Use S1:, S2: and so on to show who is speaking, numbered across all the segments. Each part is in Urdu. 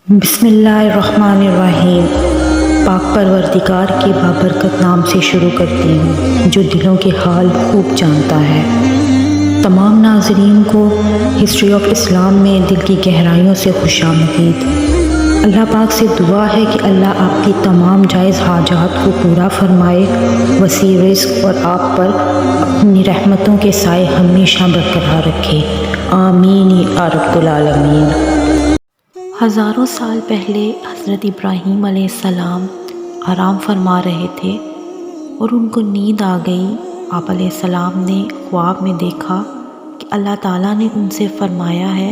S1: بسم اللہ الرحمن الرحیم۔ پاک پروردگار کے بابرکت نام سے شروع کرتی ہوں جو دلوں کے حال خوب جانتا ہے۔ تمام ناظرین کو ہسٹری آف اسلام میں دل کی گہرائیوں سے خوش آمدید۔ اللہ پاک سے دعا ہے کہ اللہ آپ کی تمام جائز حاجات کو پورا فرمائے، وسیع رزق اور آپ پر اپنی رحمتوں کے سائے ہمیشہ برقرار رکھے، آمین یا رب العالمین۔ ہزاروں سال پہلے حضرت ابراہیم علیہ السلام آرام فرما رہے تھے اور ان کو نیند آ گئی۔ آپ علیہ السلام نے خواب میں دیکھا کہ اللہ تعالیٰ نے ان سے فرمایا ہے،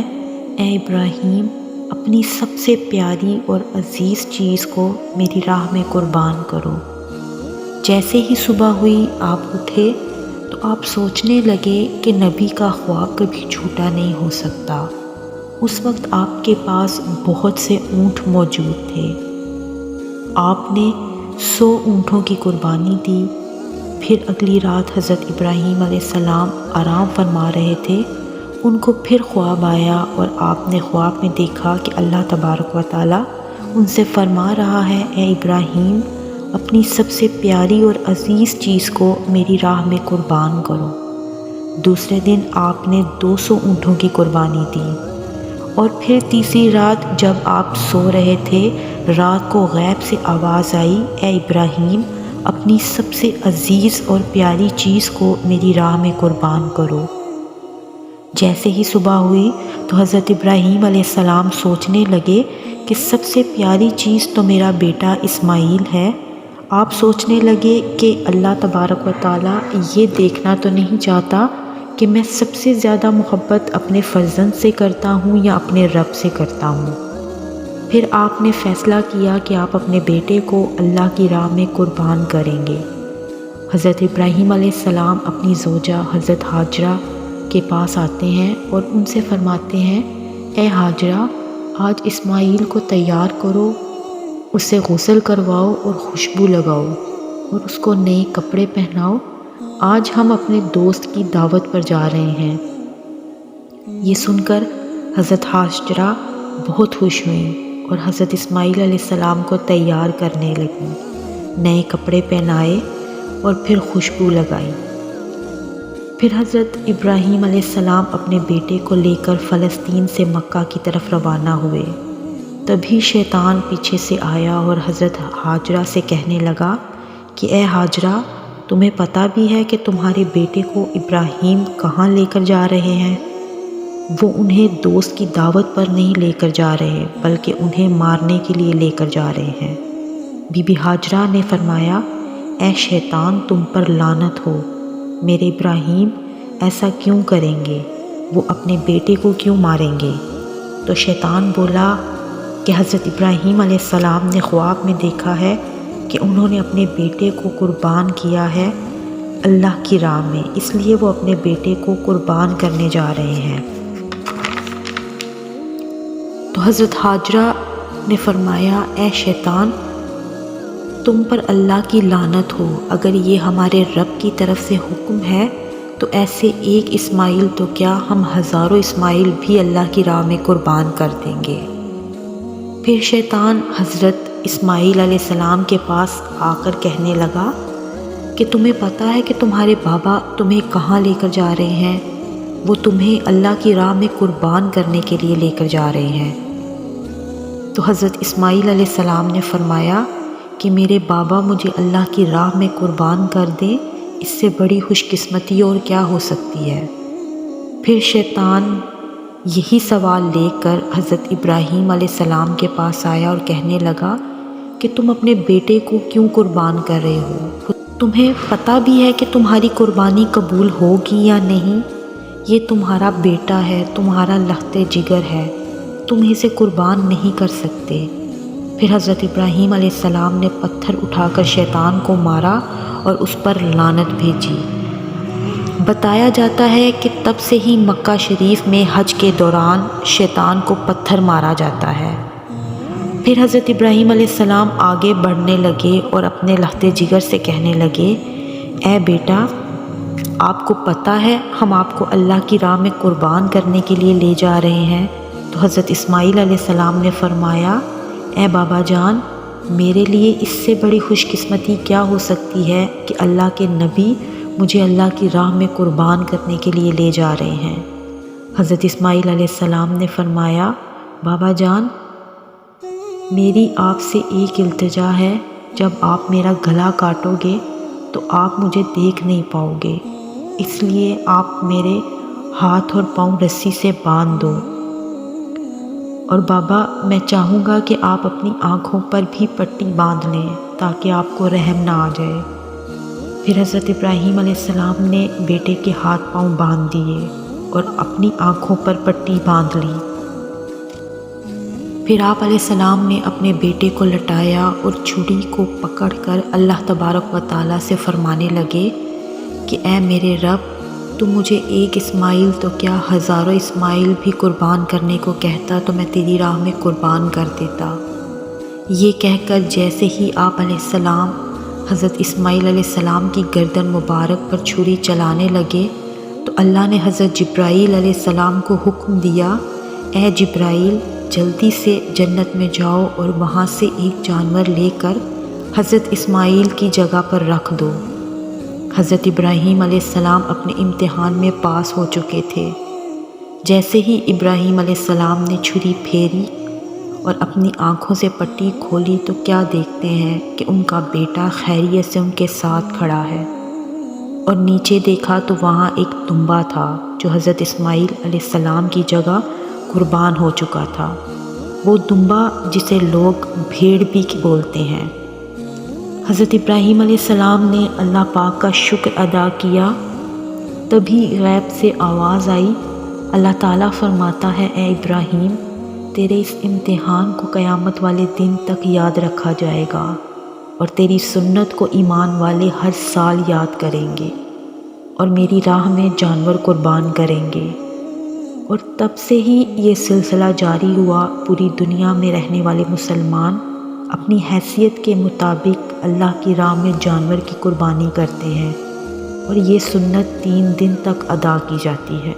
S1: اے ابراہیم، اپنی سب سے پیاری اور عزیز چیز کو میری راہ میں قربان کرو۔ جیسے ہی صبح ہوئی آپ اٹھے تو آپ سوچنے لگے کہ نبی کا خواب کبھی جھوٹا نہیں ہو سکتا۔ اس وقت آپ کے پاس بہت سے اونٹ موجود تھے۔ آپ نے 100 اونٹوں کی قربانی دی۔ پھر اگلی رات حضرت ابراہیم علیہ السلام آرام فرما رہے تھے، ان کو پھر خواب آیا اور آپ نے خواب میں دیکھا کہ اللہ تبارک و تعالیٰ ان سے فرما رہا ہے، اے ابراہیم، اپنی سب سے پیاری اور عزیز چیز کو میری راہ میں قربان کرو۔ دوسرے دن آپ نے 200 اونٹوں کی قربانی دی۔ اور پھر تیسری رات جب آپ سو رہے تھے، رات کو غیب سے آواز آئی، اے ابراہیم، اپنی سب سے عزیز اور پیاری چیز کو میری راہ میں قربان کرو۔ جیسے ہی صبح ہوئی تو حضرت ابراہیم علیہ السلام سوچنے لگے کہ سب سے پیاری چیز تو میرا بیٹا اسماعیل ہے۔ آپ سوچنے لگے کہ اللہ تبارک و تعالیٰ یہ دیکھنا تو نہیں چاہتا کہ میں سب سے زیادہ محبت اپنے فرزند سے کرتا ہوں یا اپنے رب سے کرتا ہوں۔ پھر آپ نے فیصلہ کیا کہ آپ اپنے بیٹے کو اللہ کی راہ میں قربان کریں گے۔ حضرت ابراہیم علیہ السلام اپنی زوجہ حضرت ہاجرہ کے پاس آتے ہیں اور ان سے فرماتے ہیں، اے ہاجرہ، آج اسماعیل کو تیار کرو، اسے غسل کرواؤ اور خوشبو لگاؤ اور اس کو نئے کپڑے پہناؤ، آج ہم اپنے دوست کی دعوت پر جا رہے ہیں۔ یہ سن کر حضرت ہاجرہ بہت خوش ہوئیں اور حضرت اسماعیل علیہ السلام کو تیار کرنے لگیں، نئے کپڑے پہنائے اور پھر خوشبو لگائی۔ پھر حضرت ابراہیم علیہ السلام اپنے بیٹے کو لے کر فلسطین سے مکہ کی طرف روانہ ہوئے۔ تبھی شیطان پیچھے سے آیا اور حضرت ہاجرہ سے کہنے لگا کہ اے ہاجرہ، تمہیں پتہ بھی ہے کہ تمہارے بیٹے کو ابراہیم کہاں لے کر جا رہے ہیں؟ وہ انہیں دوست کی دعوت پر نہیں لے کر جا رہے بلکہ انہیں مارنے کے لیے لے کر جا رہے ہیں۔ بی بی ہاجرہ نے فرمایا، اے شیطان، تم پر لعنت ہو، میرے ابراہیم ایسا کیوں کریں گے؟ وہ اپنے بیٹے کو کیوں ماریں گے؟ تو شیطان بولا کہ حضرت ابراہیم علیہ السلام نے خواب میں دیکھا ہے کہ انہوں نے اپنے بیٹے کو قربان کیا ہے اللہ کی راہ میں، اس لیے وہ اپنے بیٹے کو قربان کرنے جا رہے ہیں۔ تو حضرت ہاجرہ نے فرمایا، اے شیطان، تم پر اللہ کی لعنت ہو، اگر یہ ہمارے رب کی طرف سے حکم ہے تو ایسے ایک اسماعیل تو کیا، ہم ہزاروں اسماعیل بھی اللہ کی راہ میں قربان کر دیں گے۔ پھر شیطان حضرت اسماعیل علیہ السلام کے پاس آ کر کہنے لگا کہ تمہیں پتہ ہے کہ تمہارے بابا تمہیں کہاں لے کر جا رہے ہیں؟ وہ تمہیں اللہ کی راہ میں قربان کرنے کے لیے لے کر جا رہے ہیں۔ تو حضرت اسماعیل علیہ السلام نے فرمایا کہ میرے بابا مجھے اللہ کی راہ میں قربان کر دیں، اس سے بڑی خوش قسمتی اور کیا ہو سکتی ہے۔ پھر شیطان یہی سوال لے کر حضرت ابراہیم علیہ السلام کے پاس آیا اور کہنے لگا کہ تم اپنے بیٹے کو کیوں قربان کر رہے ہو؟ تمہیں پتہ بھی ہے کہ تمہاری قربانی قبول ہوگی یا نہیں؟ یہ تمہارا بیٹا ہے، تمہارا لخت جگر ہے، تم اسے قربان نہیں کر سکتے۔ پھر حضرت ابراہیم علیہ السلام نے پتھر اٹھا کر شیطان کو مارا اور اس پر لعنت بھیجی۔ بتایا جاتا ہے کہ تب سے ہی مکہ شریف میں حج کے دوران شیطان کو پتھر مارا جاتا ہے۔ پھر حضرت ابراہیم علیہ السلام آگے بڑھنے لگے اور اپنے لخت جگر سے کہنے لگے، اے بیٹا، آپ کو پتہ ہے ہم آپ کو اللہ کی راہ میں قربان کرنے کے لیے لے جا رہے ہیں، تو حضرت اسماعیل علیہ السلام نے فرمایا، اے بابا جان، میرے لیے اس سے بڑی خوش قسمتی کیا ہو سکتی ہے کہ اللہ کے نبی مجھے اللہ کی راہ میں قربان کرنے کے لیے لے جا رہے ہیں۔ حضرت اسماعیل علیہ السلام نے فرمایا، بابا جان، میری آپ سے ایک التجا ہے، جب آپ میرا گلا کاٹو گے تو آپ مجھے دیکھ نہیں پاؤ گے، اس لیے آپ میرے ہاتھ اور پاؤں رسی سے باندھ دو، اور بابا میں چاہوں گا کہ آپ اپنی آنکھوں پر بھی پٹی باندھ لیں تاکہ آپ کو رحم نہ آ جائے۔ پھر حضرت ابراہیم علیہ السلام نے بیٹے کے ہاتھ پاؤں باندھ دیے اور اپنی آنکھوں پر پٹی باندھ لی۔ پھر آپ علیہ السلام نے اپنے بیٹے کو لٹایا اور چھری کو پکڑ کر اللہ تبارک و تعالیٰ سے فرمانے لگے کہ اے میرے رب، تو مجھے ایک اسماعیل تو کیا ہزاروں اسماعیل بھی قربان کرنے کو کہتا تو میں تیری راہ میں قربان کر دیتا۔ یہ کہہ کر جیسے ہی آپ علیہ السلام حضرت اسماعیل علیہ السلام کی گردن مبارک پر چھری چلانے لگے تو اللہ نے حضرت جبرائیل علیہ السلام کو حکم دیا، اے جبرائیل، جلدی سے جنت میں جاؤ اور وہاں سے ایک جانور لے کر حضرت اسماعیل کی جگہ پر رکھ دو۔ حضرت ابراہیم علیہ السلام اپنے امتحان میں پاس ہو چکے تھے۔ جیسے ہی ابراہیم علیہ السلام نے چھری پھیری اور اپنی آنکھوں سے پٹی کھولی تو کیا دیکھتے ہیں کہ ان کا بیٹا خیریت سے ان کے ساتھ کھڑا ہے، اور نیچے دیکھا تو وہاں ایک دمبا تھا جو حضرت اسماعیل علیہ السلام کی جگہ قربان ہو چکا تھا، وہ دمبا جسے لوگ بھیڑ بھی بولتے ہیں۔ حضرت ابراہیم علیہ السلام نے اللہ پاک کا شکر ادا کیا، تبھی غیب سے آواز آئی، اللہ تعالیٰ فرماتا ہے، اے ابراہیم، تیرے اس امتحان کو قیامت والے دن تک یاد رکھا جائے گا، اور تیری سنت کو ایمان والے ہر سال یاد کریں گے اور میری راہ میں جانور قربان کریں گے۔ اور تب سے ہی یہ سلسلہ جاری ہوا، پوری دنیا میں رہنے والے مسلمان اپنی حیثیت کے مطابق اللہ کی راہ میں جانور کی قربانی کرتے ہیں، اور یہ سنت 3 دن تک ادا کی جاتی ہے۔